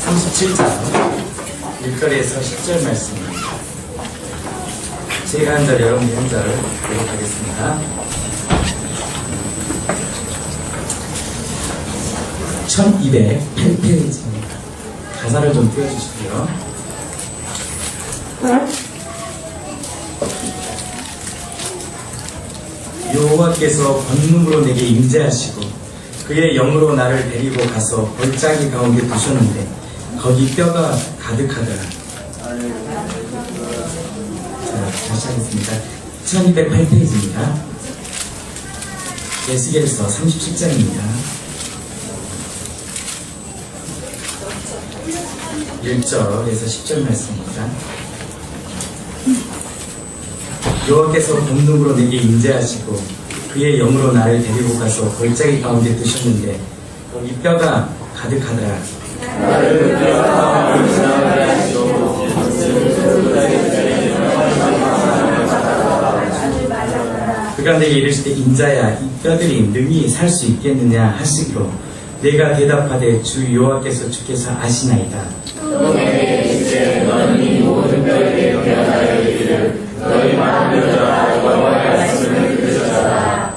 37장 1절에서 10절 말씀입니다. 제가 한 절, 여러분이 한 절 기록하겠습니다. 1208페이지입니다. 가사를 좀 띄워주시고요. 여호와께서 권능으로 내게 임재하시고 그의 영으로 나를 데리고 가서 골짜기 가운데 두셨는데 거기 뼈가 가득하더라. 자, 다시 하겠습니다. 1208페이지입니다. 에스겔서 37장입니다. 1절에서 10절 말씀입니다. 여호와께서 권능으로 내게 임재하시고 그의 영으로 나를 데리고 가서 골짜기 가운데 두셨는데 거기 뼈가 가득하더라. 그가 내게 이르시되 인자야 이 뼈들이 능히 살 수 있겠느냐 하시기로 내가 대답하되 주 여호와께서 주께서 아시나이다. 또 내게 이르시되 너는 이 모든 뼈에게 변하여 이르기를 너희 마음을 다하여 여호와의 말씀을 들으셔라.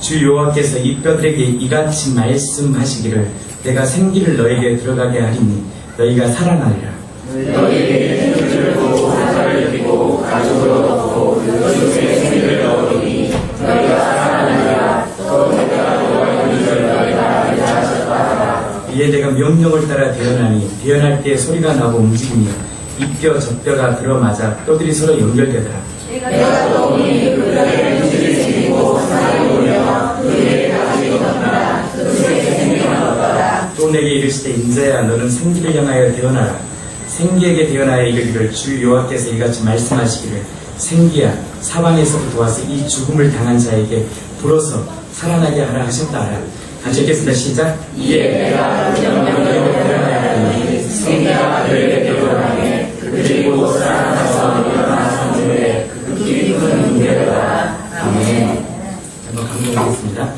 주 여호와께서 이 뼈들에게 이같이 말씀하시기를 내가 생기를 너에게 들어가게 하리니 너희가 살아나리라. 너희에게 힘을 들고 살을 입히고 가죽을 얻고 그 속에 생기를 넣으니 너희가 살아나리라. 또 내가 여호와의 이를 너희가 알게 하셨다. 이에 내가 명령을 따라 대언하니 대언할 때 소리가 나고 움직이며 이 뼈 저 뼈가 들어맞아 뼈들이 서로 연결되더라. 내가 보니 그 뼈에 힘줄이 생기고 살이 오며 그 위에 가죽이 덮나 그 속에 생기가 없더라. 또 내게 이르시되 인자야 너는 생기를 향하여 대언하라. 생기에게 대언하여 이르기를 주 여호와께서 이같이 말씀하시기를 생기야 사방에서부터 와서 이 죽음을 당한 자에게 불어서 살아나게 하라 하셨다 하라. 같이 읽겠습니다. 시작. 이에 내가 명령을 대언하였더니 생기가 그에게 대언하니 그리고 살아나서 일어나 산중에 그 깊은 문제가 아멘. 한번 강조하겠습니다.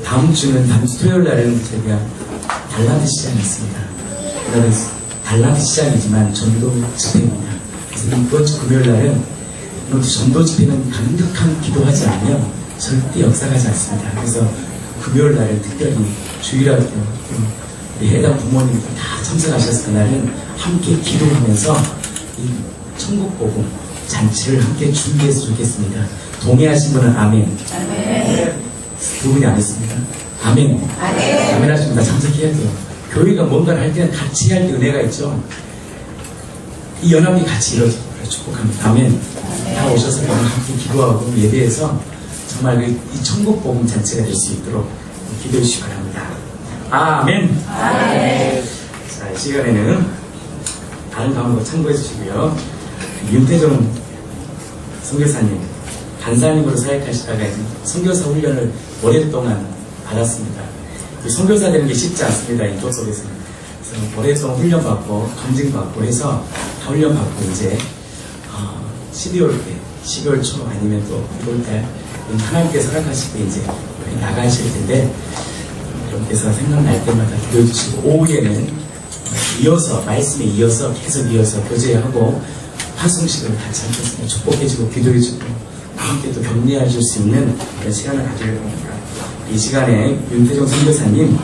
다음 주는 다음 주 토요일 날은 저희가 달란트 시장이 있습니다. 그다음에 달란트 시장이지만 전도 집회입니다. 그래서 이번 주 금요일 날은 이번 주 전도 집회는 강력한 기도하지 않으면 절대 역사가지 않습니다. 그래서 금요일 날은 특별히 주일학교 우리 해당 부모님들 다 참석하셔서 그날은 함께 기도하면서 이 천국복음 잔치를 함께 준비해서 좋겠습니다. 동의하신 분은 아멘. 아멘. 두 분이 안 했습니다. 아멘. 아멘. 아멘 하십니다. 참석해야 돼요. 교회가 뭔가를 할 때는 같이 할 때 은혜가 있죠. 이 연합이 같이 이루어지고 축복합니다. 아멘. 다 오셔서 함께 기도하고 예배해서 정말 이 천국 복음 잔치가 될 수 있도록 기도해 주시기 바랍니다. 아멘. 아멘. 자, 이 시간에는 다른 과목을 참고해 주시고요. 윤태종 선교사님 간사님으로 사역하시다가 선교사 훈련을 오랫동안 받았습니다. 선교사 되는 게 쉽지 않습니다. 인도 속에서는. 그래서 오랫동안 훈련받고 검증받고 해서 다 훈련받고 이제 12월 때 12월 초 아니면 또 1월 달 하나님께서 허락하실 때 이제 나가실 텐데 여러분께서 생각날 때마다 기도해 주시고 오후에는 이어서 말씀에 이어서 계속 이어서 교제하고 화송식을 같이 하겠습니다. 축복해주고 기도해주고 함께 또 격려하실 수 있는 그런 시간을 가지려고 합니다. 이 시간에 윤태종 선교사님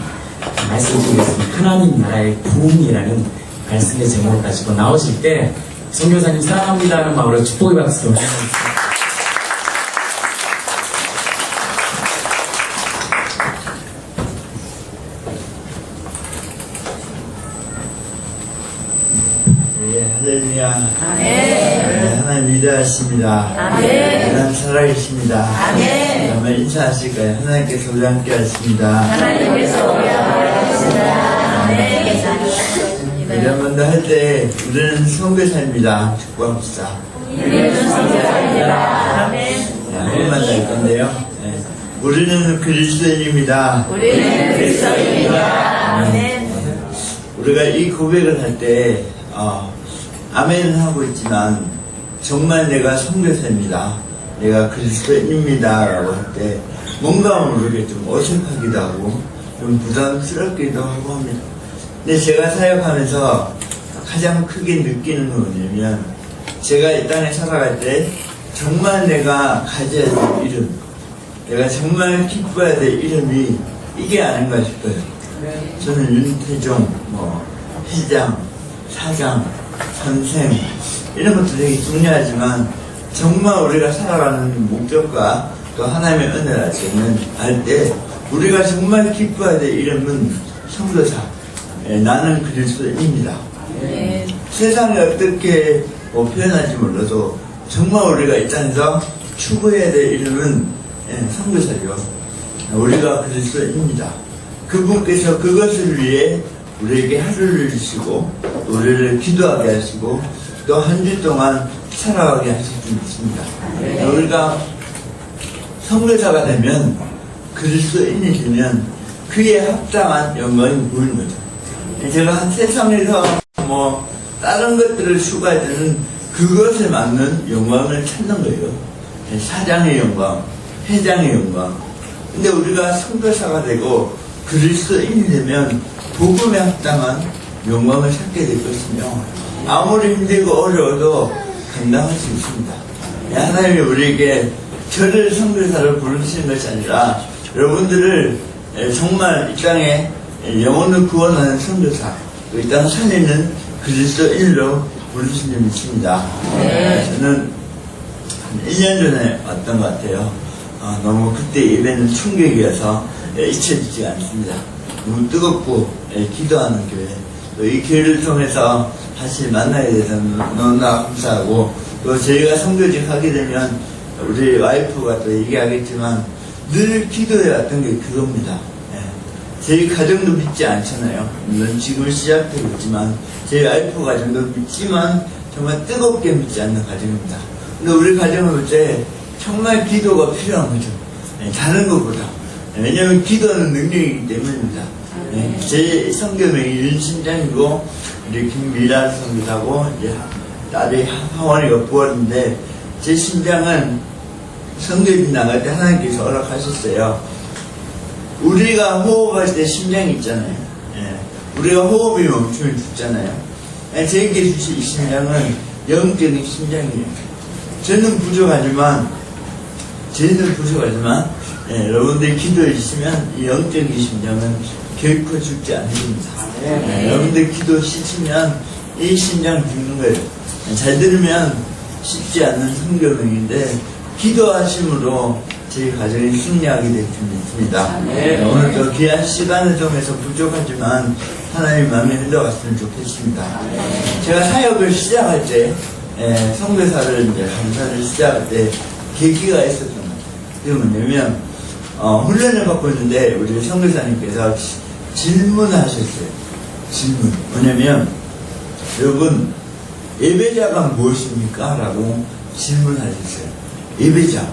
말씀 드리겠습니다. 하나님 나라의 부흥이라는 말씀의 제목을 가지고 나오실 때 선교사님 사랑합니다 하는 마음으로 축복의 박수로 해주십니다. 할렐루야. 아멘. 네, 하나님 위대하십니다. 아멘. 하나님 살아계십니다. 아멘. 한번 인사하실까요? 하나님께서 우리 함께 하십니다. 하나님께서 우리 함께 하십니다. 아멘. 이런 분도 할 때 우리는 선교사입니다. 축복합시다. 우리는 선교사입니다. 아멘. 한 번만 더 할 건데요. 네. 우리는 그리스도인입니다. 우리는 그리스도인입니다. 아멘. 우리가 이 고백을 할 때 아멘 하고 있지만 정말 내가 선교사입니다. 내가 그리스도인입니다 라고 할 때 뭔가 모르게 좀 어색하기도 하고 좀 부담스럽기도 하고 합니다. 근데 제가 사역하면서 가장 크게 느끼는 건 뭐냐면 제가 이 땅에 살아갈 때 정말 내가 가져야 될 이름, 내가 정말 기뻐야 될 이름이 이게 아닌가 싶어요. 저는 윤태종, 회장, 사장, 선생 이런 것도 되게 중요하지만 정말 우리가 살아가는 목적과 또 하나님의 은혜를 알 때 우리가 정말 기뻐야 될 이름은 선교사, 나는 그리스도인입니다. 세상에 어떻게 표현할지 몰라도 정말 우리가 이 땅에서 추구해야 될 이름은 선교사죠. 우리가 그리스도입니다. 그분께서 그것을 위해 우리에게 하루를 주시고 우리를 기도하게 하시고 또 한 주 동안 살아가게 하실 줄 믿습니다. 우리가 선교사가 되면 그리스도인이 되면 그에 합당한 영광이 보이는 거죠. 제가 세상에서 다른 것들을 추구할 때는 그것에 맞는 영광을 찾는 거예요. 사장의 영광, 회장의 영광. 근데 우리가 선교사가 되고 그리스도인이 되면 복음에 합당한 영광을 찾게 될 것이며 아무리 힘들고 어려워도 감당할 수 있습니다. 하나님이 우리에게 저를 선교사로 부르시는 것이 아니라 여러분들을 정말 이 땅에 영혼을 구원하는 선교사, 이 땅 살리는 그리스도인으로 부르신 줄 믿습니다. 저는 한 1년 전에 왔던 것 같아요. 너무 그때 예배는 충격이어서 잊혀지지 않습니다. 너무 뜨겁고 기도하는 교회, 또 이 교회를 통해서 다시 만나게 돼서 너무나 감사하고 또 저희가 선교직 하게 되면 우리 와이프가 또 얘기하겠지만 늘 기도해왔던 게 그겁니다. 저희 가정도 믿지 않잖아요. 물론 지금 시작되고 있지만 저희 와이프 가정도 믿지만 정말 뜨겁게 믿지 않는 가정입니다. 근데 우리 가정을 볼 때 정말 기도가 필요한 거죠. 다른 것보다. 왜냐하면 기도는 능력이기 때문입니다. 제 성교명이 윤신장이고 우리 김미라 성교사고 이제 딸이 하원이가 9월인데 제 신장은 성교집 나갈 때 하나님께서 허락하셨어요. 우리가 호흡할 때 심장이 있잖아요. 우리가 호흡이 멈추면 죽잖아요. 제게 주신 이 심장은 영적인 심장이에요. 저는 부족하지만 여러분들이 기도해 주시면 이 영적인 심장은 결코 죽지 않습니다. 여러분들 기도 시키면 이 심장 죽는 거예요. 잘 들으면 쉽지 않는 성교명인데 기도하심으로 저희 가정이 승리하게 될 줄 믿습니다. 오늘도 귀한 시간을 통해서 부족하지만 하나님 마음에 흘러갔으면 좋겠습니다. 제가 사역을 시작할 때 선교사를 이제 감사를 시작할 때 계기가 있었던 것 같아요. 그게 뭐냐면 훈련을 받고 있는데 우리 선교사님께서 질문하셨어요. 질문 뭐냐면 여러분 예배자가 무엇입니까? 라고 질문하셨어요. 예배자.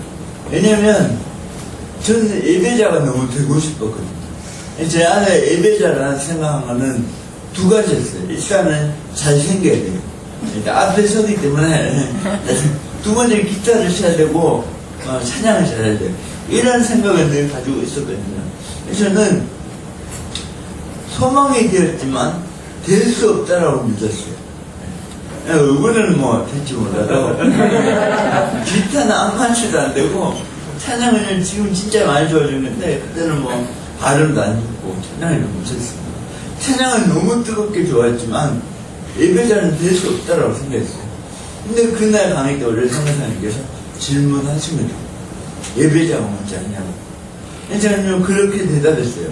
왜냐면 저는 예배자가 너무 되고 싶었거든요. 제 안에 예배자라는 생각하는 두 가지였어요. 일단은 잘생겨야 돼요. 앞에 서기 때문에 두 번째 기타를 쳐야 되고 찬양을 잘해야 돼요. 이런 생각을 늘 가지고 있었거든요. 저는 소망이 되었지만 될 수 없다라고 믿었어요. 이거는 될지 몰라도 기타는 아무렇지도 안 되고 찬양은 지금 진짜 많이 좋아졌는데 그때는 발음도 안 좋고 찬양을 못했습니다. 찬양은 너무 뜨겁게 좋아했지만 예배자는 될 수 없다라고 생각했어요. 근데 그날 강의 때 원래 선교사님께서 질문하신 거죠. 예배자가 뭔지 아냐고. 저는 그렇게 대답했어요.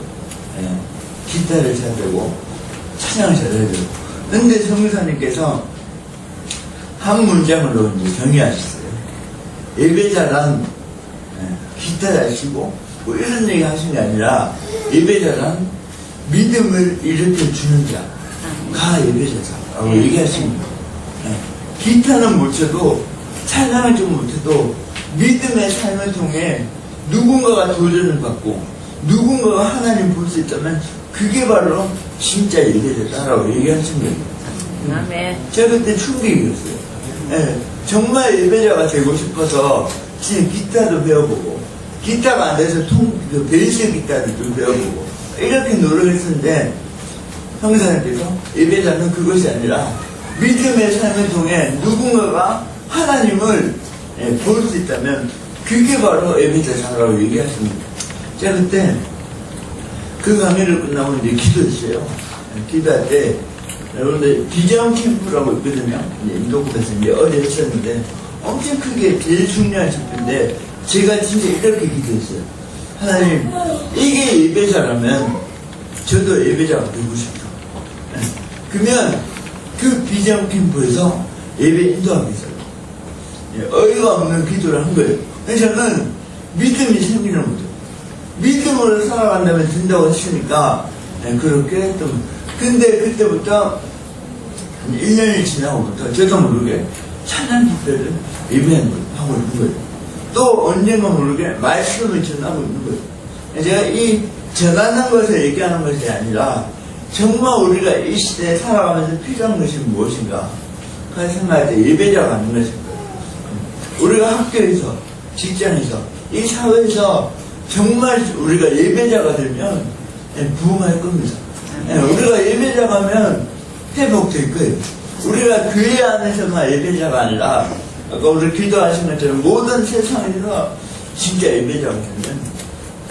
기타를 잘 되고 찬양을 잘해야 되고. 근데 선교사님께서 한 문장으로 이제 정의하셨어요. 예배자란 기타 잘 치고 이런 얘기 하신 게 아니라 예배자란 믿음을 일으켜 주는 자가 예배자라고 얘기하십니다. 기타는 못 쳐도 찬양을 좀 못해도 믿음의 삶을 통해 누군가가 도전을 받고 누군가가 하나님 볼 수 있다면 그게 바로 진짜 예배자다라고 얘기하신 거예요. 아멘. 제가 그때 충격이었어요. 정말 예배자가 되고 싶어서 지금 기타도 배워보고 기타가 안 돼서 베이스 기타를 좀 배워보고 이렇게 노력했었는데 형사님께서 예배자는 그것이 아니라 믿음의 삶을 통해 누군가가 하나님을 볼 수 있다면 그게 바로 예배자라고 얘기하십니다. 제가 그때 그 강의를 끝나고 이제 기도했어요. 기도할 때 여러분들 비전 캠프라고 있거든요. 인도국에서 이제 어제 했었는데 엄청 크게 제일 중요한 집인데 제가 진짜 이렇게 기도했어요. 하나님, 이게 예배자라면 저도 예배자가 되고 싶다. 그러면 그 비전 캠프에서 예배 인도하기 있어요. 어이가 없는 기도를 한 거예요. 그래서 저는 믿음이 생기는 거죠. 믿음으로 살아간다면 된다고 했으니까 그렇게 했던 거예요. 근데 그때부터 한 1년이 지나고부터 저도 모르게 찬양 집회를 예배하고 있는 거예요. 또 언젠가 모르게 말씀을 전하고 있는 거예요. 제가 이 전하는 것을 얘기하는 것이 아니라 정말 우리가 이 시대에 살아가면서 필요한 것이 무엇인가 그 생각할 때 예배자가 하는 것입니다. 우리가 학교에서 직장에서 이 사회에서 정말 우리가 예배자가 되면 부흥할 겁니다. 우리가 예배자가 하면 회복될 거예요. 우리가 교회 안에서만 예배자가 아니라 아까 우리 기도하신 것처럼 모든 세상에서 진짜 예배자가 되면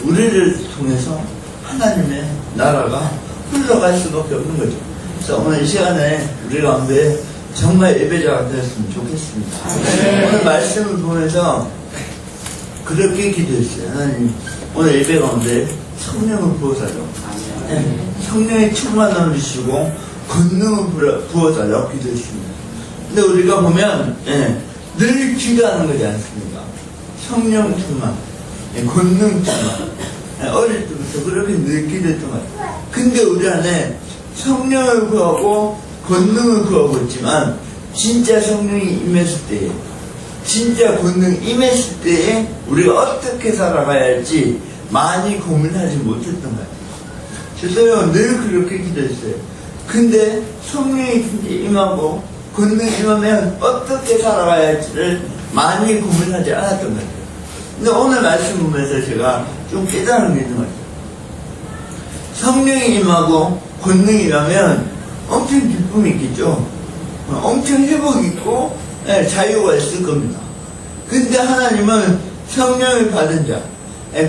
우리를 통해서 하나님의 나라가 흘러갈 수밖에 없는 거죠. 그래서 오늘 이 시간에 우리 가운데 정말 예배자가 되었으면 좋겠습니다. 오늘 말씀을 보면서 그렇게 기도했어요. 하나님, 오늘 예배 가운데 성령을 부어달라고. 성령의 충만함을 주시고 권능을 부어달라고 기도했습니다. 근데 우리가 보면 늘 기도하는 거지 않습니까? 성령 충만, 권능 충만. 어릴 때부터 그렇게 늘 기도했던 것 같아요. 근데 우리 안에 성령을 구하고 권능을 구하고 있지만 진짜 성령이 임했을 때에 진짜 권능이 임했을 때에 우리가 어떻게 살아가야 할지 많이 고민하지 못했던 것 같아요. 저도요 늘 그렇게 기도했어요. 근데 성령이 임하고 권능이 임하면 어떻게 살아가야 할지를 많이 고민하지 않았던 것 같아요. 근데 오늘 말씀 보면서 제가 좀 깨달은 게 있는 것 같아요. 성령이 임하고 권능이 임하면 엄청 기쁨이 있겠죠. 엄청 회복이 있고 자유가 있을 겁니다. 근데 하나님은 성령을 받은 자,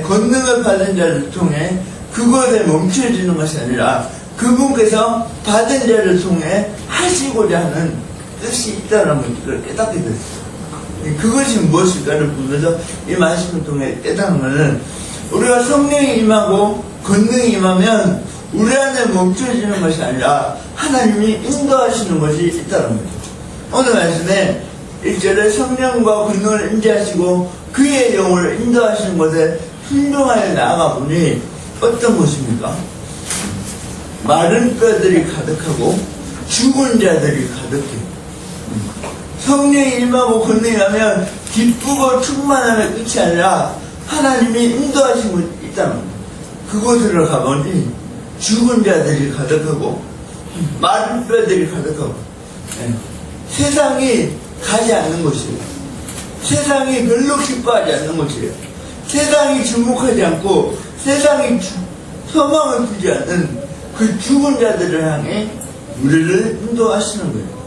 권능을 받은 자를 통해 그것에 멈춰지는 것이 아니라 그분께서 받은 자를 통해 하시고자 하는 뜻이 있다는 것을 깨닫게 됐어요. 그것이 무엇일까를 보면서 이 말씀을 통해 깨닫는 것은 우리가 성령이 임하고 권능이 임하면 우리 안에 멈춰지는 것이 아니라 하나님이 인도하시는 것이 있다는 거죠. 오늘 말씀에 1절에 성령과 권능을 인지하시고 그의 영을 인도하시는 것에 순종하여 나아가 보니 어떤 것입니까? 마른 뼈들이 가득하고 죽은 자들이 가득해. 성령이 임하고 권능이 하면 기쁘고 충만함의 끝이 아니라 하나님이 인도하신 것이 있다는 거예요. 그곳으로 가보니 죽은 자들이 가득하고 마른 뼈들이 가득하고 세상이 가지 않는 곳이에요. 세상이 별로 기뻐하지 않는 곳이에요. 세상이 주목하지 않고 세상이 소망을 주지 않는 그 죽은 자들을 향해 우리를 인도하시는 거예요.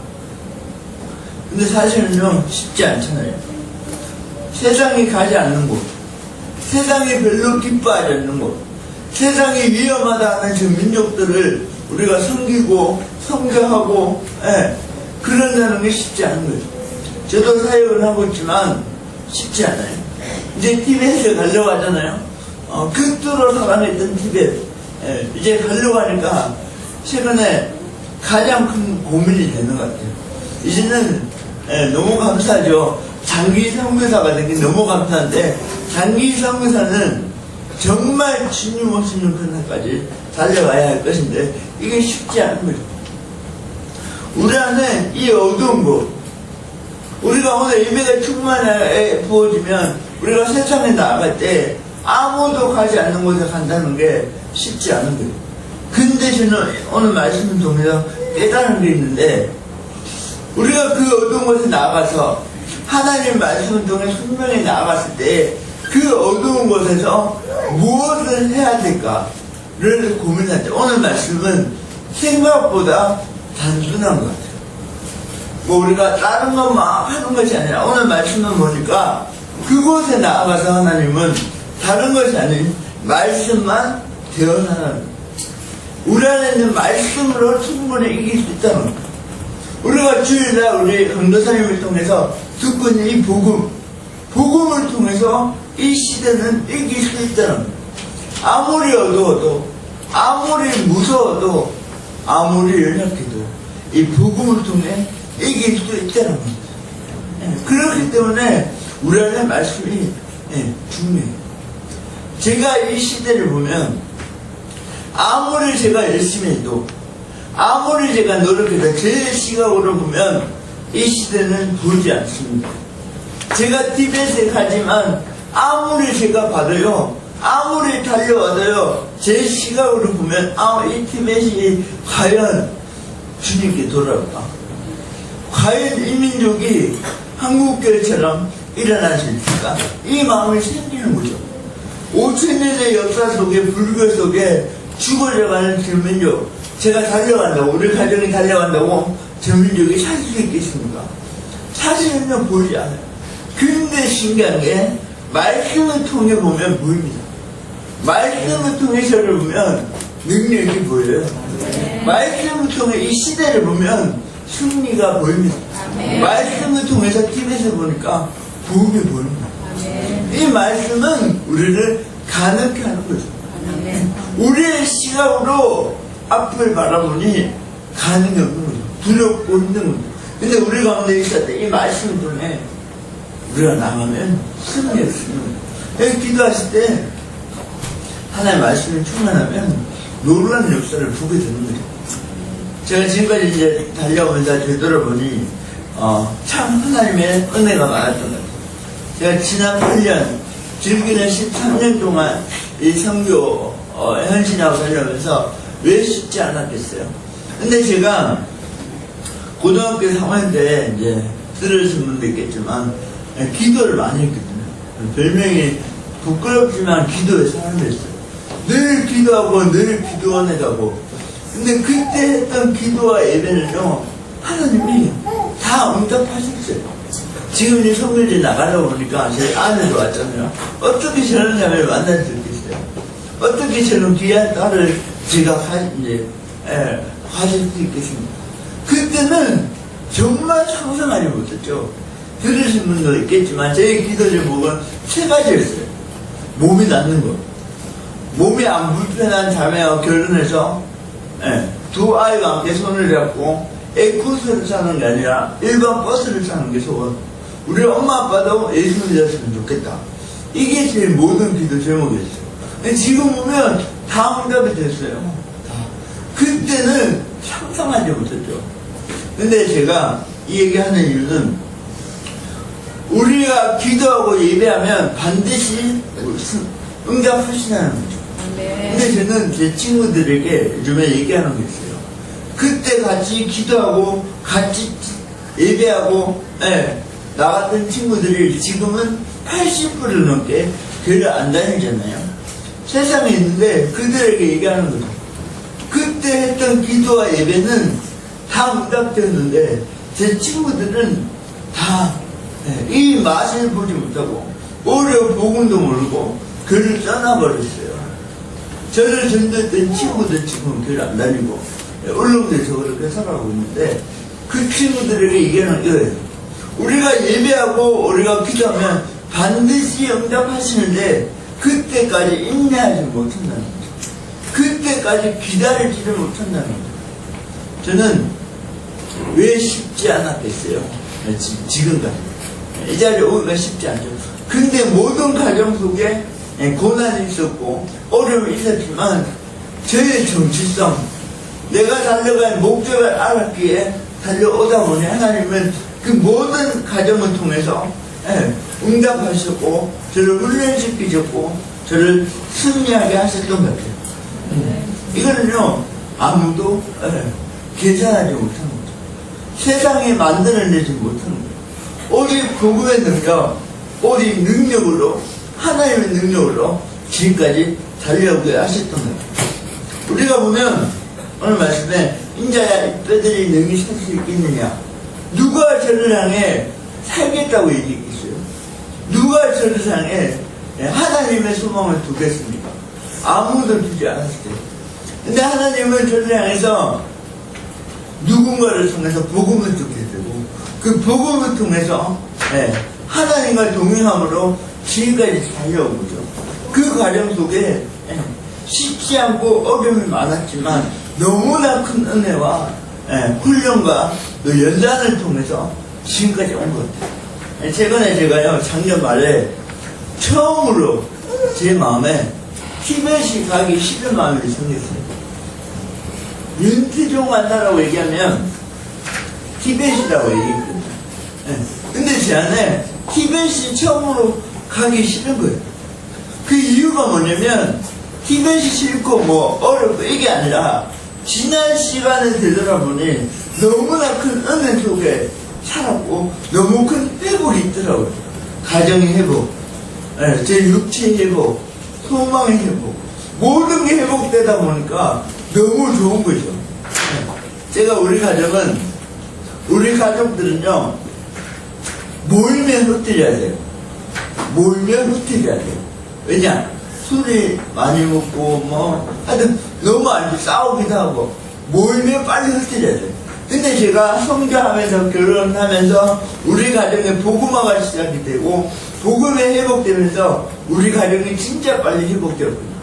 근데 사실은요 쉽지 않잖아요. 세상이 가지 않는 곳, 세상이 별로 기뻐하지 않는 곳, 세상이 위험하다 하는 저 민족들을 우리가 섬기고 섬겨하고 그런다는 게 쉽지 않은 거죠. 저도 사역을 하고 있지만 쉽지 않아요. 이제 티벳에 가려고 하잖아요. 극도로 사랑했던 티벳 이제 가려고 하니까 최근에 가장 큰 고민이 되는 것 같아요. 이제는 너무 감사하죠. 장기 선교사가 되긴 너무 감사한데 장기 선교사는 정말 주님 오시는 그날까지 달려가야 할 것인데 이게 쉽지 않은 거죠. 우리 안에 이 어두운 곳, 우리가 오늘 예배가 충만하게 부어지면 우리가 세상에 나아갈 때 아무도 가지 않는 곳에 간다는 게 쉽지 않은 거예요. 근데 저는 오늘 말씀을 통해서 깨달은 게 있는데 우리가 그 어두운 곳에 나아가서 하나님 말씀을 통해 분명히 나아갔을 때 그 어두운 곳에서 무엇을 해야 될까를 고민할 때 오늘 말씀은 생각보다 단순한 것 같아요. 뭐 우리가 다른 거 막 하는 것이 아니라 오늘 말씀은 보니까 그곳에 나아가서 하나님은 다른 것이 아닌 말씀만 대언하는, 우리 안에 있는 말씀으로 충분히 이길 수 있다는 거예요. 우리가 주일날 우리 강도사님을 통해서 듣고 있는 이 복음을 통해서 이 시대는 이길 수 있다는 거예요. 아무리 어두워도, 아무리 무서워도, 아무리 연약해도 이 복음을 통해 이길 수 있다는 겁니다. 그렇기 때문에 우리 안에 말씀이 중요해요. 제가 이 시대를 보면 아무리 제가 열심히 해도, 아무리 제가 노력해도 제 시각으로 보면 이 시대는 보지 않습니다. 제가 티벳에 가지만 아무리 제가 받아요, 아무리 달려와도요, 제 시각으로 보면 이 티벳이 과연 주님께 돌아올까? 과연 이 민족이 한국교회처럼 일어날 수 있을까? 이 마음이 생기는 거죠. 5,000년의 역사 속에, 불교 속에 죽어져가는 저 민족, 제가 달려간다고, 우리 가정이 달려간다고 저 민족이 살 수 있겠습니까? 사실은요, 보이지 않아요. 근데 신기한 게 말씀을 통해 보면 보입니다. 말씀을 통해서를 보면 능력이 보여요. 말씀을 통해 이 시대를 보면 승리가 보입니다. 말씀을 통해서 TV에서 보니까 부흥이 보입니다. 이 말씀은 우리를 가능케 하는 거죠. 우리의 시각으로 앞을 바라보니 가능이 없는 거죠. 두렵고 힘든 거죠. 근데 우리 가운데 있을 때 이 말씀을 통해 우리가 나가면 승리를 쓰는 거예요. 기도하실 때 하나님의 말씀을 충만하면 놀라운 역사를 보게 되는 거죠. 제가 지금까지 이제 달려오면서 되돌아보니 참 하나님의 은혜가 많았던 것 같아요. 제가 지난 8년, 즐기는 13년 동안 이 선교 현신하고 달려오면서 왜 쉽지 않았겠어요? 근데 제가 고등학교 3학년 때 이제 들으신 분도 있겠지만 기도를 많이 했거든요. 별명이 부끄럽지만 기도의 사람이었어요. 늘 기도하고 늘 기도원에 가고. 근데 그때 했던 기도와 예배는요, 하나님이 다 응답하셨어요. 지금 이 성교지 나가려고 보니까 제 아내도 왔잖아요. 어떻게 저런 자매를 만날 수 있겠어요? 어떻게 저런 귀한 딸을 제가 가질 수 있겠습니까? 그때는 정말 상상하지 못했죠. 들으신 분도 있겠지만 제 기도 제목은 3가지였어요. 몸이 낫는 것, 몸이 안 불편한 자매와 결혼해서 2 아이와 함께 손을 잡고 에코스를 사는 게 아니라 일반 버스를 사는 게 소원. 우리 엄마 아빠도 예수 믿었으면 좋겠다. 이게 제 모든 기도 제목이었어요. 지금 보면 다 응답이 됐어요. 그때는 상상하지 못했죠. 근데 제가 이 얘기하는 이유는 우리가 기도하고 예배하면 반드시 응답하시다는 거죠. 근데 저는 제 친구들에게 요즘에 얘기하는 게 있어요. 그때 같이 기도하고 같이 예배하고 나 같은 친구들이 지금은 80%를 넘게 교회를 안 다니잖아요. 세상에 있는데 그들에게 얘기하는 거죠. 그때 했던 기도와 예배는 다 응답되었는데 제 친구들은 다 이 맛을 보지 못하고 오히려 복음도 모르고 교회를 떠나버렸어요. 저를 전도했던 친구들 지금 교회를 안 다니고 울릉도에서 그렇게 살아가고 있는데 그 친구들에게 얘기하는 거예요. 우리가 예배하고 우리가 기도하면 반드시 응답하시는데 그때까지 인내하지 못한다는 거죠. 그때까지 기다리지를 못한다는 거죠. 저는 왜 쉽지 않았겠어요? 지금까지 이 자리에 오기가 쉽지 않죠. 근데 모든 가정 속에 고난이 있었고 어려움이 있었지만 저의 정체성, 내가 달려갈 목적을 알았기에 달려오다 보니 하나님은 그 모든 가정을 통해서 응답하셨고 저를 훈련시키셨고 저를 승리하게 하셨던 것 같아요. 이거는요 아무도 계산하지 못한 거죠. 세상이 만들어내지 못한 거죠. 오직 복음의 능력, 오직 능력으로 하나님의 능력으로 지금까지 달려오게 하셨던 거예요. 우리가 보면 오늘 말씀에 인자야 이 뼈들이 능히 살 수 있겠느냐, 누가 저를 향해 살겠다고 얘기했겠어요? 누가 저를 향해 하나님의 소망을 두겠습니까? 아무도 두지 않았을 때. 근데 하나님은 저를 향해서 누군가를 통해서 복음을 듣게 되고, 그 복음을 통해서 하나님과 동행함으로 지금까지 달려온 거죠. 그 과정 속에 쉽지 않고 어려움이 많았지만 너무나 큰 은혜와 훈련과 그 연단을 통해서 지금까지 온 것 같아요. 최근에 제가요, 작년 말에 처음으로 제 마음에 티벳이 가기 싫은 마음이 생겼어요. 윤태종 만나라고 얘기하면 티벳이라고 얘기했거든요. 근데 제 안에 티벳이 처음으로 가기 싫은 거예요. 그 이유가 뭐냐면 티벳이 싫고 뭐 어렵고 이게 아니라 지난 시간을 되돌아보니 너무나 큰 은혜 속에 살았고 너무 큰 회복이 있더라고요. 가정의 회복, 제 육체의 회복, 소망의 회복, 모든 게 회복되다 보니까 너무 좋은 거죠. 제가 우리 가족들은요, 몰면 흩뜨려야 돼요. 몰면 흩뜨려야 돼요. 왜냐? 술이 많이 먹고, 하여튼, 너무 안 좋아. 싸우기도 하고, 몰면 빨리 흩뜨려야 돼요. 근데 제가 성교하면서, 결혼하면서, 우리 가정에 복음화가 시작이 되고, 복음이 회복되면서, 우리 가정이 진짜 빨리 회복되었거든요.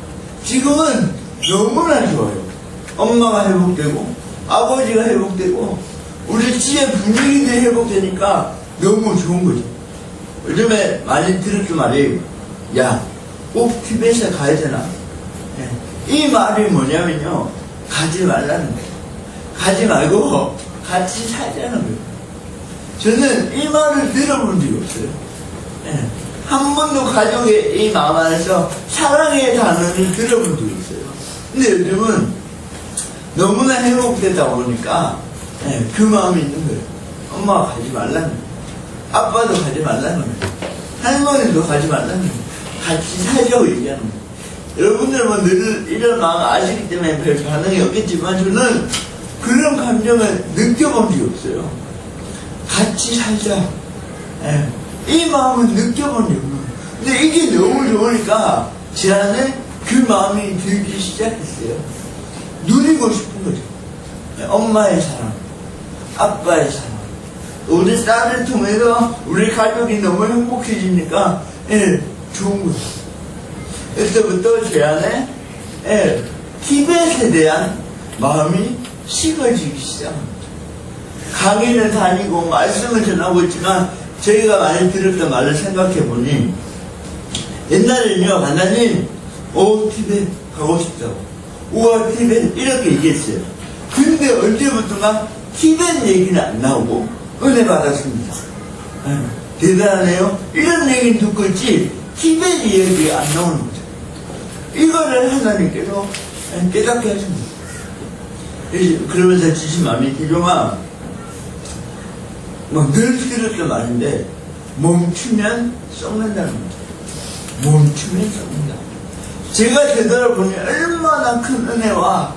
지금은 너무나 좋아요. 엄마가 회복되고, 아버지가 회복되고, 우리 집의 분위기들이 회복되니까 너무 좋은 거죠. 요즘에 많이 들었던 말이, 야, 꼭 티벳에 가야 되나? 이 말이 뭐냐면요, 가지 말라는 거예요. 가지 말고 같이 살자는 거예요. 저는 이 말을 들어본 적이 없어요. 한 번도 가족의 이 마음 안에서 사랑의 단어를 들어본 적이 없어요. 근데 요즘은 너무나 회복되다 보니까 그 마음이 있는 거예요. 엄마가 가지 말라는 거예요. 아빠도 가지 말라는 거예요. 할머니도 가지 말라는 거예요. 같이 살자고 얘기하는 거예요. 여러분들 뭐 늘 이런 마음 아시기 때문에 별 반응이 없겠지만 저는 그런 감정을 느껴본 적이 없어요. 같이 살자. 이 마음을 느껴본 적이 없어요. 근데 이게 너무 좋으니까 제 안에 그 마음이 들기 시작했어요. 누리고 싶은 거죠. 엄마의 사랑, 아빠의 사랑, 우리 딸을 통해서 우리 가족이 너무 행복해지니까 좋은 거죠. 그때부터 제 안에 티벳에 대한 마음이 식어지기 시작합니다. 강의를 다니고 말씀을 전하고 있지만 저희가 많이 들었던 말을 생각해보니 옛날에는요, 하나님 티벳 가고 싶다고, 우와 티벳 이렇게 얘기했어요. 근데 언제부턴가 티벳 얘기는 안 나오고 은혜 받았습니다. 대단하네요. 이런 얘기는 듣고 있지 티벳 얘기가 안 나오는 거죠. 이거를 하나님께서 깨닫게 하십니다. 그러면서 주신 마음이 기도가 늘 들었던 말인데 멈추면 썩는다는 거죠. 멈추면 썩는다. 제가 되돌아보니 얼마나 큰 은혜와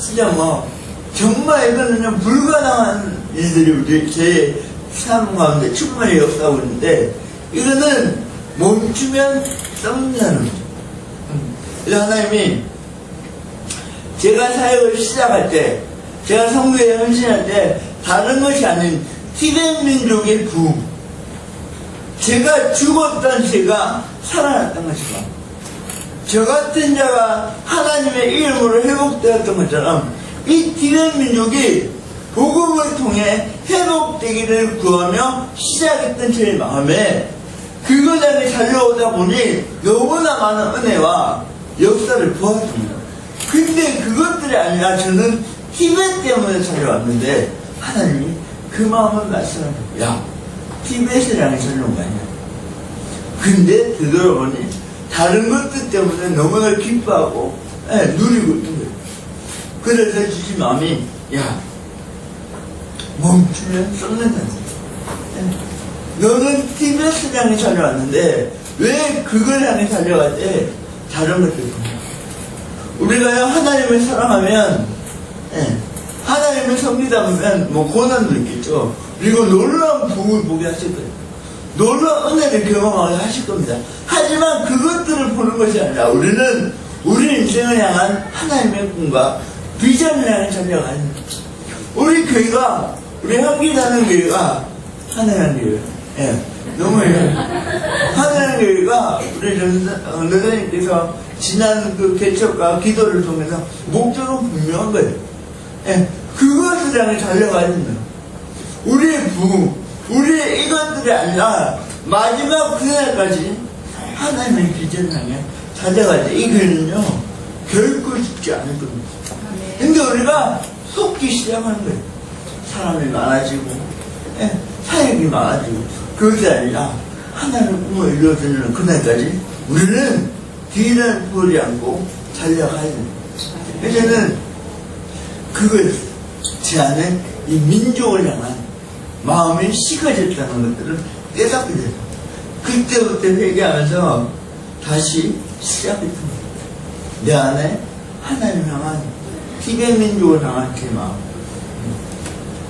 진짜 정말 이거는 불가능한 일들이 우리 제 삶 가운데 충분히 역사하고 있는데 이거는 멈추면 썩는다는 거죠. 그래서 하나님이 제가 사역을 시작할 때, 제가 성교에 헌신할 때 다른 것이 아닌 티벳 민족의 부흥, 제가 죽었던 제가 살아났던 것이다. 저 같은 자가 하나님의 이름으로 회복되었던 것처럼 이 티벳 민족이 복음을 통해 회복되기를 구하며 시작했던 제 마음에 그것 안에 달려오다 보니 너무나 많은 은혜와 역사를 보았습니다. 근데 그것들이 아니라 저는 티벳 때문에 달려왔는데 하나님이 그 마음을 말씀하세요. 야, 티벳을 향해 달려온 거 아니야. 근데 되돌아보니 다른 것들 때문에 너무나 기뻐하고 누리고 있는 거예요. 그래서 주신 마음이 야, 멈추면 썩는다. 너는 티벳을 향해 달려왔는데 왜 그걸 향해 달려갈 때 다른 것들 보냐? 우리가요, 하나님을 사랑하면, 하나님을 섬기다 보면, 고난도 있겠죠. 그리고 놀라운 복을 보게 하실 거예요. 놀라운 은혜를 경험하게 하실 겁니다. 하지만 그것들을 보는 것이 아니라 우리는 우리 인생을 향한 하나님의 꿈과 비전을 향해 달려가는 우리 교회가, 우리 한기다는 교회가 하나님의 교회예요. 너무해요. 하나님의 교회가 우리 전도사님께서 지난 그 개척과 기도를 통해서 목적은 분명한 거예요. 그것을 향해 달려가야 된다. 우리의 부흥, 우리의 이것들이 아니라 마지막 그날까지 하나님의 비전을 향해 달려갈 때 이 교회는요 결코 죽지 않을 겁니다. 근데 우리가 속기 시작하는 거예요. 사람이 많아지고 사역이 많아지고 그것이 아니라 하나님의 꿈을 이루어지는 그날까지 우리는 뒤를 보지 않고 달려가야 됩니다. 그래서 저는 그걸 제 안에 이 민족을 향한 마음이 식어졌다는 것들을 깨닫게 돼요. 그때부터 회개하면서 다시 시작했습니다. 내 안에 하나님 향한 티베트 민족을 향한 제 마음,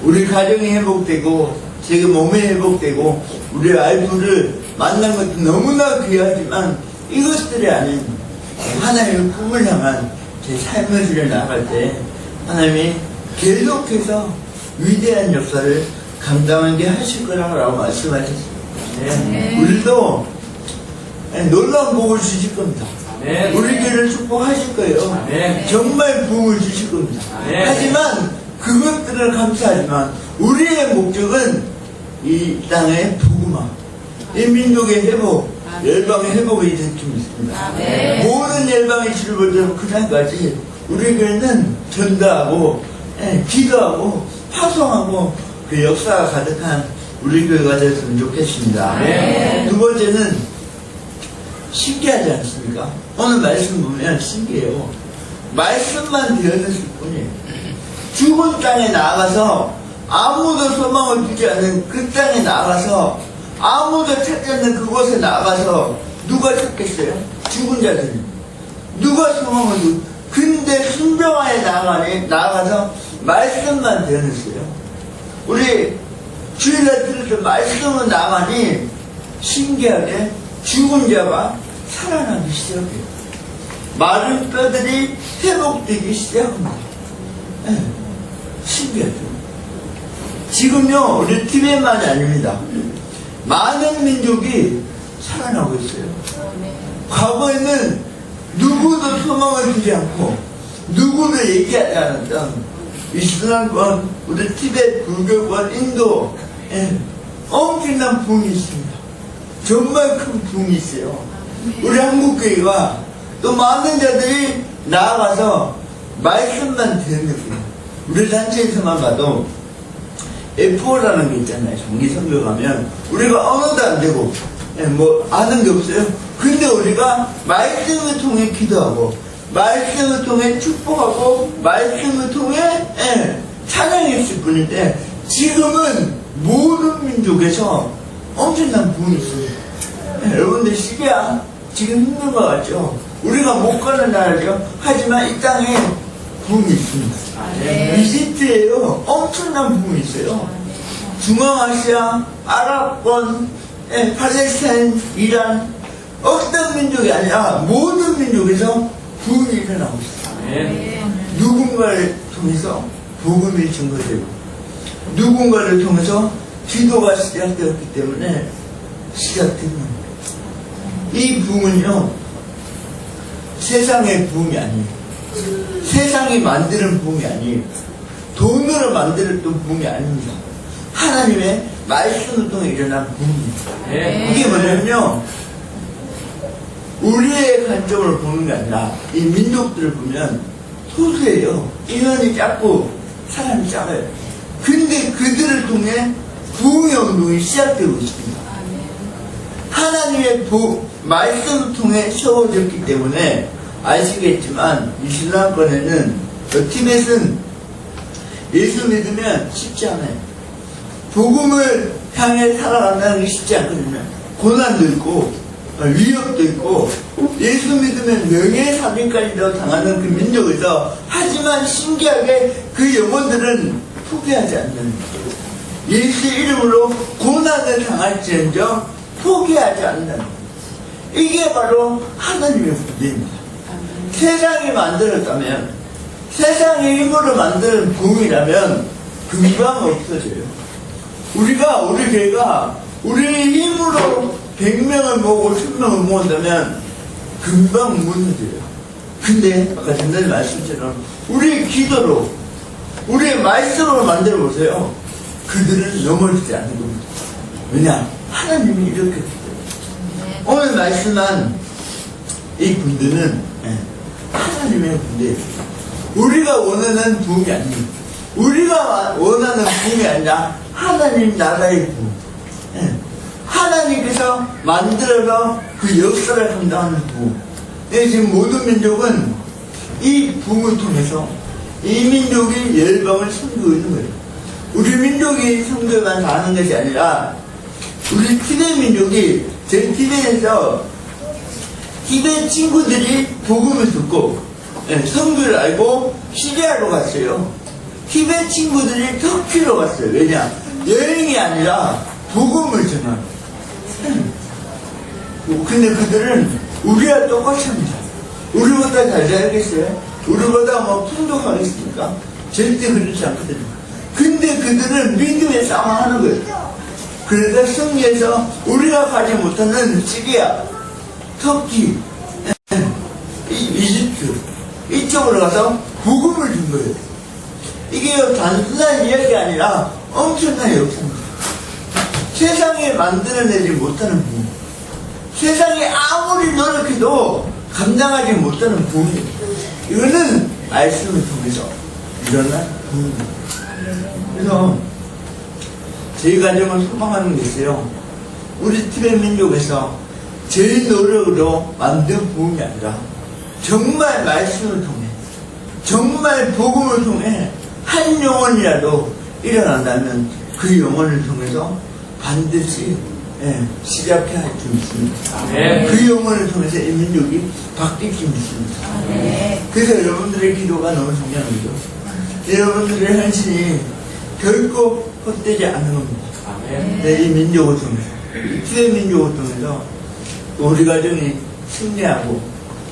우리 가정이 회복되고 제 몸이 회복되고 우리 와이프를 만난 것도 너무나 귀하지만 이것들이 아닌 하나님의 꿈을 향한 제 삶을 들여 나갈 때 하나님이 계속해서 위대한 역사를 감당하게 하실 거라고 말씀하셨습니다. 우리도 놀라운 복을 주실 겁니다. 우리 교회를 축복하실 거예요. 정말 부흥을 주실 겁니다. 하지만 그것들을 감사하지만 우리의 목적은 이 땅의 복음화, 이 민족의 회복, 열방의 회복이 될 줄 믿습니다. 모든 열방의 치료를 좀 그날까지 우리 교회는 전도하고 기도하고 파송하고 그 역사가 가득한 우리 교회가 됐으면 좋겠습니다. 두 번째는 신기하지 않습니까? 오늘 말씀 보면 신기해요. 말씀만 되어졌을 뿐이에요. 죽은 땅에 나가서 아무도 소망을 두지 않는 그 땅에 나가서 아무도 찾지 않는 그곳에 나가서 누가 찾겠어요? 죽은 자들이. 누가 소망을 두고 근데 순병하에 나가서 말씀만 되어졌어요. 우리 주일날 들을 때 말씀은 나가니 신기하게 죽은 자가 살아나기 시작해요. 마른 뼈들이 회복되기 시작합니다. 신기하죠. 지금요 우리 티베트만이 아닙니다. 많은 민족이 살아나고 있어요. 과거에는 누구도 소망을 주지 않고 누구도 얘기하지 않았던 이슬람권, 우리 티베트 불교권, 인도 엄청난 부흥이 있습니다. 정말 큰 부흥이 있어요. 우리 한국교회가 또 많은 자들이 나아가서 말씀만 듣는 거예요. 우리 단체에서만 봐도 F4라는 게 있잖아요. 정기 선교 가면 우리가 언어도 안 되고 아는 게 없어요. 근데 우리가 말씀을 통해 기도하고 말씀을 통해 축복하고 말씀을 통해 찬양했을 뿐인데 지금은 모든 민족에서 엄청난 부흥이 있습니다. 여러분들 시리아 지금 힘든 것 같죠? 우리가 못 가는 나라죠. 하지만 이 땅에 부흥이 있습니다. 이집트에요 엄청난 부흥이 있어요. 중앙아시아, 아랍권, 팔레스타인, 이란 어떤 민족이 아니라 모든 민족에서 부흥이 일어나고 있습니다. 누군가를 통해서 복음이 증거되고 누군가를 통해서 기도가 시작되었기 때문에 시작된 겁니다. 이 부흥은요 세상의 부흥이 아니에요. 세상이 만드는 부흥이 아니에요. 돈으로 만들었던 부흥이 아닙니다. 하나님의 말씀을 통해 일어난 부흥입니다. 이게 뭐냐면요 우리의 관점으로 보는 게 아니라 이 민족들을 보면 소수예요. 인원이 작고 사람이 작아요. 근데 그들을 통해 부흥의 운동이 시작되고 있습니다. 하나님의 말씀을 통해 세워졌기 때문에 아시겠지만 이슬람권에는 티벳은 예수 믿으면 쉽지 않아요. 복음을 향해 살아간다는 게 쉽지 않거든요. 고난도 있고 위협도 있고 예수 믿으면 명예살인까지도 당하는 그 민족에서 하지만 신기하게 그 영혼들은 포기하지 않는 예수 이름으로 고난을 당할지언정 포기하지 않는 이게 바로 하나님의 부대입니다. 세상이 만들었다면 세상의 힘으로 만드는 붕이라면 금방 없어져요. 우리 교회가 우리의 힘으로 100명을 모으고 1000명을 모은다면 금방 무너져요. 근데 아까 전에 말씀처럼 우리의 기도로 우리의 말씀으로 만들어 보세요. 그들은 넘어지지 않는 겁니다. 왜냐? 하나님이 이렇게 했기 때문에. 오늘 말씀한 이 군대는 하나님의 군대예요. 우리가 원하는 부흥이 아닙니다. 우리가 원하는 부흥이 아니라 하나님 나라의 부흥. 하나님께서 만들어서 그 역사를 감당하는 부흥. 지금 모든 민족은 이 부흥을 통해서 이 민족이 열방을 섬기고 있는 거예요. 우리 민족이 선교만 다 하는 것이 아니라 우리 티베트 민족이 제 티베트에서 티베트 친구들이 복음을 듣고 선교를 알고 시리아로 갔어요. 티베트 친구들이 터키로 갔어요. 왜냐? 여행이 아니라 복음을 전하는. 근데 그들은 우리와 똑같이 합니다. 우리보다 잘 살겠어요? 우리보다 뭐 풍족하겠습니까? 절대 그렇지 않거든요. 근데 그들은 믿음의 싸움을 하는 거예요. 그래서 성경에서 우리가 가지 못하는 시리아, 터키, 이집트 이쪽으로 가서 복음을 준 거예요. 이게 단순한 이야기가 아니라 엄청난 역사입니다. 세상에 만들어내지 못하는 부흥, 세상이 아무리 노력해도 감당하지 못하는 부흥, 이거는 말씀을 통해서 일어난 부흥입니다. 그래서 저희 가정을 소망하는 게 있어요. 우리 티베트 민족에서 제 노력으로 만든 부흥이 아니라 정말 말씀을 통해, 정말 복음을 통해 한 영혼이라도 일어난다면 그 영혼을 통해서 반드시 시작해야 할 줄 믿습니다. 그 영혼을 통해서 이 민족이 바뀔 줄 믿습니다. 그래서 여러분들의 기도가 너무 중요합니다. 여러분들의 헌신이 결코 헛되지 않는 겁니다. 이 민족을 통해서, 이 티베트 민족을 통해서 우리 가정이 승리하고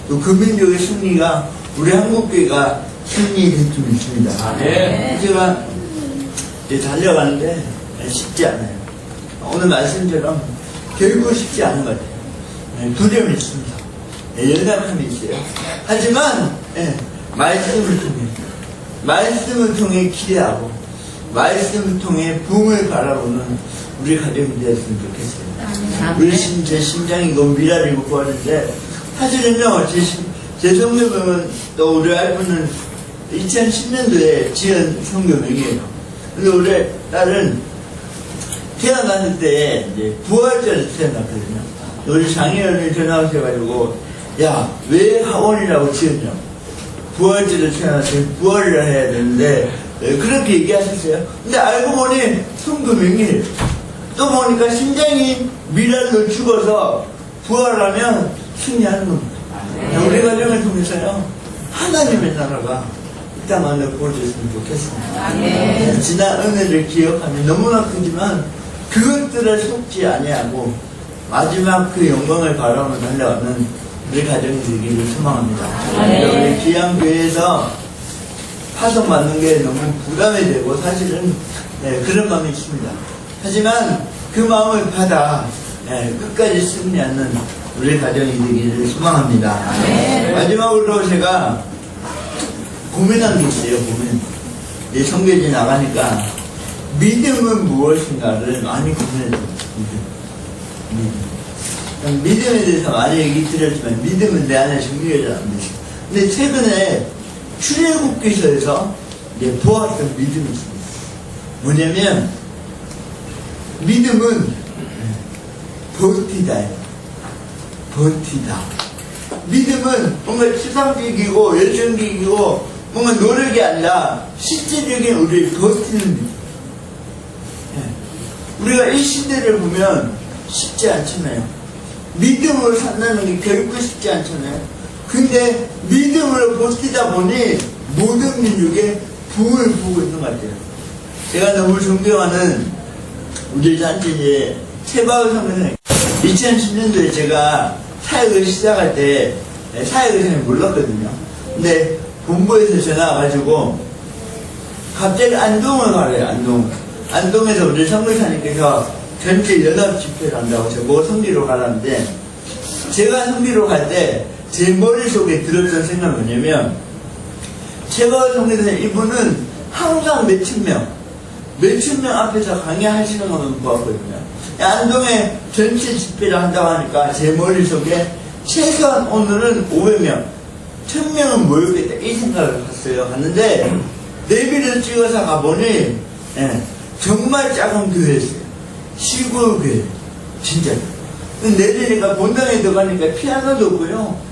또 그 민족의 승리가 우리 한국교회가 승리될 줄 믿습니다. 제가 이제 달려가는데 쉽지 않아요. 오늘 말씀처럼 결국 쉽지 않은 것 같아요. 두려움이 있습니다. 열등감이 있어요. 하지만 말씀을 통해 기대하고 말씀을 통해 부흥을 바라보는 우리 가정이 되었으면 좋겠어요. 제 심장이고 미랄이고 구하는데 사실은요, 제 성교명은 또 우리 와이프는 2010년도에 지은 성교명이에요. 근데 우리 딸은 태어났을 때 이제 부활절에 태어났거든요. 우리 장애인이 전화 오셔가지고, 야, 왜 학원이라고 지었냐고. 부활절에 태어났을 때 부활을 해야 되는데, 그렇게 얘기하셨어요. 근데 알고 보니 성교명이에요. 또 보니까 심장이 미랄로 죽어서 부활하면 승리하는 겁니다. 우리 가정을 통해서요, 하나님의 나라가 이 땅 안에 보여줬으면 좋겠습니다. 지난 은혜를 기억하면 너무나 크지만 그것들을 속지 아니하고 마지막 그 영광을 바라보며 달려가는 우리 가정이 되기를 소망합니다. 우리 귀향교회에서 파송받는 게 너무 부담이 되고 사실은 그런 마음이 있습니다. 하지만 그 마음을 받아 끝까지 승리하는 우리 가정이 되기를 소망합니다. 마지막으로 제가 고민한 게 있어요. 이 성경이 나가니까 믿음은 무엇인가를 많이 고민했어요. 믿음에 대해서 많이 얘기 드렸지만 믿음은 내 안에 정리되지 않습니다. 근데 최근에 출애굽기서에서 보았던 믿음이 있습니다. 뭐냐면 믿음은 버티다예요. 버티다. 믿음은 뭔가 추상적이고 열정적이고 뭔가 노력이 아니라 실제적인 우리를 버티는 믿음. 우리가 이 시대를 보면 쉽지 않잖아요. 믿음으로 산다는 게 결코 쉽지 않잖아요. 근데 믿음으로 버티다 보니 모든 민족의 붕을 보고 있는 것 같아요. 제가 너무 존경하는 우리 단체 이제 최바울 선배님, 2010년도에 제가 사역을 시작할 때 사역을 잘 몰랐거든요. 근데 본부에서 전화 와가지고 갑자기 안동을 가래요. 안동에서 우리 성교사님께서 전체 연합 집회를 한다고 저보고 성리로 가라는데, 제가 성리로 갈 때 제 머릿속에 들었던 생각은 뭐냐면, 최바울 성교사님 이분은 항상 몇천 명 앞에서 강의하시는 것만 보았거든요. 안동에 전체 집회를 한다고 하니까 제 머릿속에 최소한 오늘은 500명, 1000명은 모였겠다 이 생각을 했어요. 갔는데 내비를 찍어서 가보니 정말 작은 교회였어요. 시골 교회, 진짜. 내리니까 본당에 들어가니까 피아노도 없고요.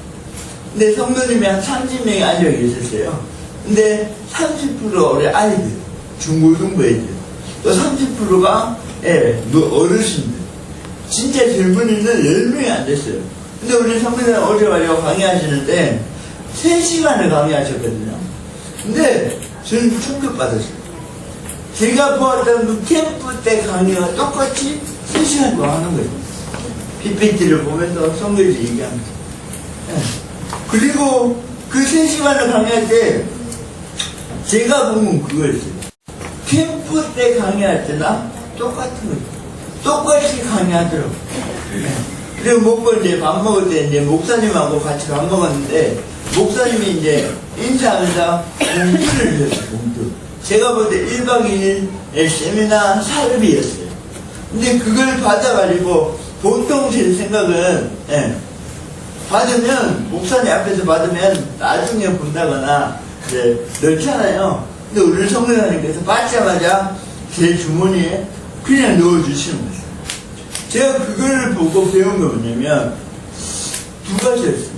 근데 성도님이 한 30명이 앉아 계셨어요. 근데 30% 우리 아이들, 중고등부 애들, 또 30%가 어르신들. 진짜 젊은이는 10명이 안 됐어요. 근데 우리 성도님 어제 와서 강의하시는데 3시간을 강의하셨거든요. 근데 저는 충격받았어요. 제가 보았던 그 캠프 때 강의와 똑같이 3시간 동안 하는 거예요. PPT를 보면서 성경을 얘기합니다. 그리고 그 3시간을 강의할 때 제가 보면 그거였어요. 캠프 때 강의할 때나 똑같은 거예요. 똑같이 강의하더라고요. 그리고 먹고 이제 밥 먹을 때 이제 목사님하고 같이 밥 먹었는데, 목사님이 이제 인사하면서 봉투를 주셨어요, 봉투. 제가 볼 때 1박 2일 세미나 사업이었어요. 근데 그걸 받아가지고, 보통 제 생각은, 받으면, 목사님 앞에서 받으면 나중에 본다거나, 이제 넣잖아요. 근데 우리 성교사님께서 받자마자 제 주머니에 그냥 넣어주시는 거예요. 제가 그걸 보고 배운 게 뭐냐면, 두 가지였어요.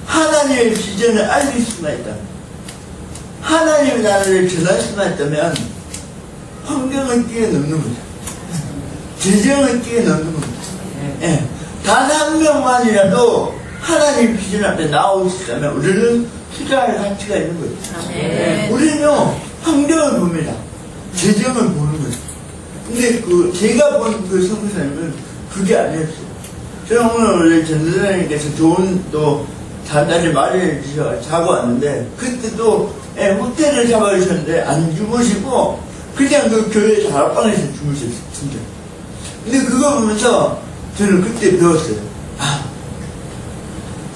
하나님의 비전을 알릴 수만 있다면, 하나님의 나라를 전할 수만 있다면 환경을 뛰어넘는 거죠. 재정을 뛰어넘는 겁니다. 단 한 명만이라도 하나님 비전 앞에 나올 수 있다면 우리는 투자할 가치가 있는 거죠. 우리는요, 환경을 봅니다. 재정을 보는 거죠. 근데 제가 본 그 선교사님은 그게 아니었어요. 저는 오늘 우리 전도사님께서 좋은 또 잔자리 마련해 주셔서 자고 왔는데, 그때도 호텔을 잡아주셨는데 안 주무시고 그냥 그 교회 다락방에서 주무셨어요. 진짜. 근데 그거 보면서 저는 그때 배웠어요.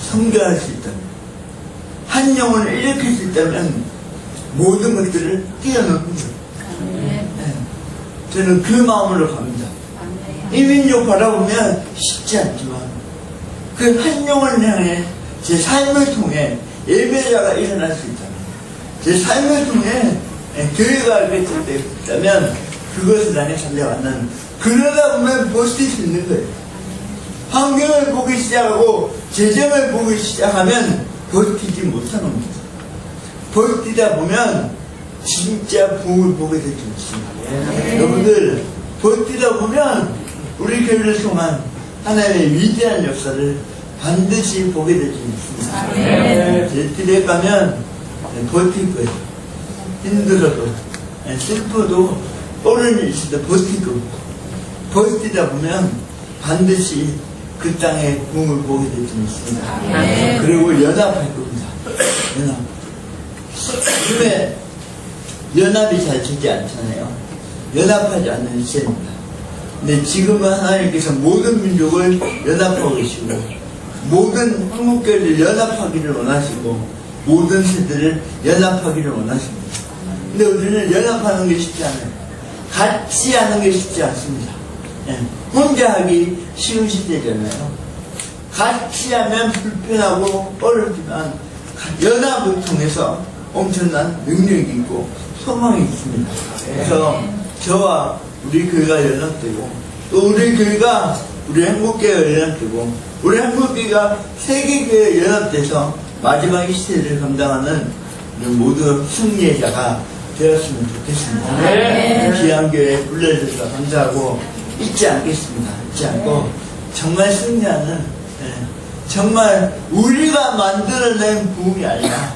성교할 수 있다면, 한 영혼을 일으킬 수 있다면 모든 것들을 뛰어넘는 거예요. 저는 그 마음으로 갑니다. 이 민족 바라보면 쉽지 않지만 그 한 영혼을 향해 제 삶을 통해 예배자가 일어날 수 있다면, 제 삶을 통해 교회가 이렇게 있다면 그것을 나에 달려왔는, 그러다 보면 버틸 수 있는 거예요. 환경을 보기 시작하고 재정을 보기 시작하면 버티지 못하는 겁니다. 버티다 보면 진짜 부을 보게 될 줄 믿습니다. 여러분들, 버티다 보면 우리 교회를 통한 하나님의 위대한 역사를 반드시 보게 될 줄 믿습니다. 제 길에 가면 버틸 거예요. 힘들어도, 슬퍼도, 어려움이 있어도 버틸 거고, 버티다 보면 반드시 그 땅에 붕을 보게 될 줄 믿습니다. 그리고 연합할 겁니다. 요즘에 연합이 잘 되지 않잖아요. 연합하지 않는 시대입니다. 근데 지금은 하나님께서 모든 민족을 연합하고 계시고, 모든 한국교회를 연합하기를 원하시고, 모든 세대를 연합하기를 원하십니다. 근데 우리는 연합하는 게 쉽지 않아요. 같이 하는 게 쉽지 않습니다. 혼자 하기 쉬운 시대잖아요. 같이 하면 불편하고 어렵지만 연합을 통해서 엄청난 능력이 있고 소망이 있습니다. 그래서 저와 우리 교회가 연합되고, 또 우리 교회가 우리 한국교회가 연합되고, 우리 한국교회가 세계교회에 연합돼서 마지막 이 시대를 감당하는 모두 승리자가 되었으면 좋겠습니다. 귀한 교회에 불러주셔서 감사하고 잊지 않겠습니다. 잊지 않고 정말 승리하는, 정말 우리가 만들어낸 부흥이 아니라